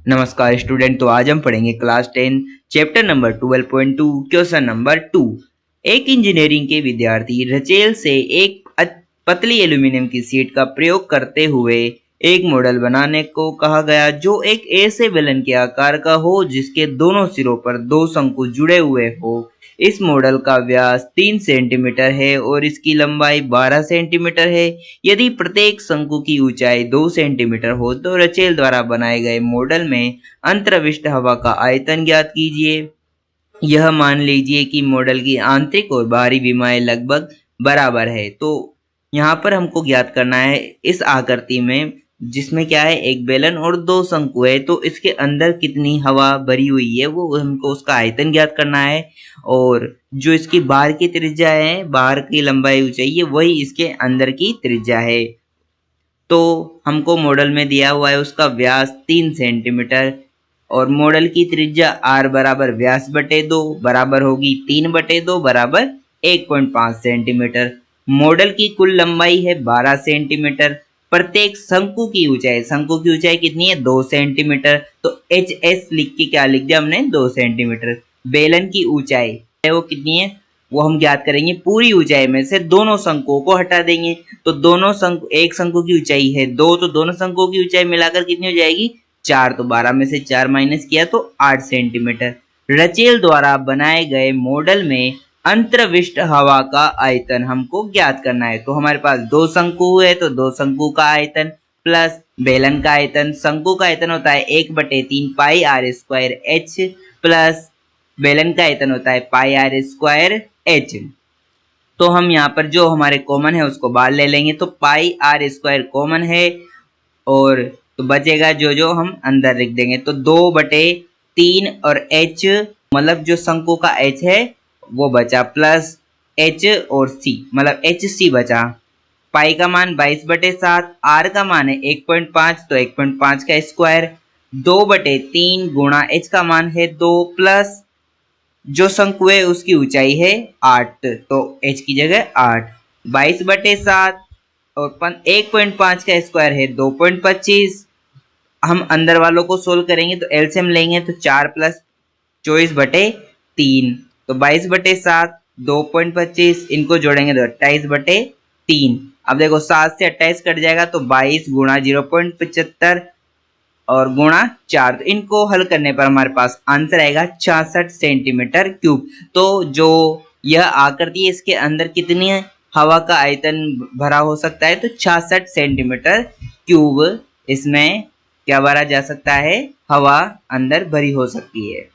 नमस्कार स्टूडेंट। तो आज हम पढ़ेंगे class 10 chapter number 12.2 question number 2। एक इंजीनियरिंग के विद्यार्थी रचेल से एक पतली एल्यूमिनियम की शीट का प्रयोग करते हुए एक मॉडल बनाने को कहा गया जो एक ऐसे बेलन के आकार का हो जिसके दोनों सिरों पर दो शंकु जुड़े हुए हो। इस मॉडल का व्यास 3 सेंटीमीटर है और इसकी लंबाई 12 सेंटीमीटर है। यदि प्रत्येक शंकु की ऊंचाई 2 सेंटीमीटर हो तो रचेल द्वारा बनाए गए मॉडल में अंतर्विष्ट हवा का आयतन ज्ञात कीजिए। यह मान लीजिए कि मॉडल की आंतरिक और बाहरी विमाएं लगभग बराबर है। तो यहाँ पर हमको ज्ञात करना है इस आकृति में जिसमें क्या है, एक बेलन और दो शंकु है, तो इसके अंदर कितनी हवा भरी हुई है वो हमको उसका आयतन ज्ञात करना है। और जो इसकी बाहर की त्रिज्या है, बाहर की लंबाई ऊंचाई है, वही इसके अंदर की त्रिज्या है। तो हमको मॉडल में दिया हुआ है उसका व्यास 3 सेंटीमीटर और मॉडल की त्रिज्या r बराबर व्यास बटे 2 बराबर होगी 3/2 बराबर 1.5 सेंटीमीटर। मॉडल की कुल लंबाई है 12 सेंटीमीटर। प्रत्येक शंकु की ऊंचाई कितनी है, 2 सेंटीमीटर। तो HS लिख के क्या लिख दिया हमने, 2 सेंटीमीटर। बेलन की ऊंचाई है वो कितनी है, वो हम ज्ञात करेंगे पूरी ऊंचाई में से दोनों शंकुओं को हटा देंगे। तो दोनों शंकु, एक शंकु की ऊंचाई है 2, तो दोनों शंकुओं की ऊंचाई मिलाकर कितनी हो जाएगी, 4। तो 12 में से 4 माइनस किया तो 8 सेंटीमीटर। रचेल द्वारा बनाए गए मॉडल में अंतर्विष्ट हवा का आयतन हमको ज्ञात करना है। तो हमारे पास दो शंकु है तो दो शंकु का आयतन प्लस बेलन का आयतन। शंकु का आयतन होता है 1/3 पाई r स्क्वायर h प्लस बेलन का आयतन होता है पाई r स्क्वायर h। तो हम यहाँ पर जो हमारे कॉमन है उसको बाहर ले लेंगे, तो पाई r स्क्वायर कॉमन है और तो बचेगा जो हम अंदर लिख देंगे। तो 2/3 और h मतलब जो शंकु का h है वो बचा प्लस h और c मतलब hc बचा। पाई का मान 22/7, r का मान है 1.5 तो 1.5 का स्क्वायर 2/3 गुणा h का मान है 2 प्लस जो शंकु है उसकी ऊंचाई है 8 तो h की जगह 8। 22/7 और 1.5 का स्क्वायर है 2.25। हम अंदर वालों को सोल्व करेंगे तो एलसीएम लेंगे तो 4 प्लस 24/3 तो 22/7 2.25, इनको जोड़ेंगे तो 28/3। अब देखो 7 से 28 कट जाएगा तो 22 गुणा 0.75 और गुणा 4। तो इनको हल करने पर हमारे पास आंसर आएगा 66 सेंटीमीटर क्यूब। तो जो यह आकृति है इसके अंदर कितनी है हवा का आयतन भरा हो सकता है, तो 66 सेंटीमीटर क्यूब इसमें क्या भरा जा सकता है, हवा अंदर भरी हो सकती है।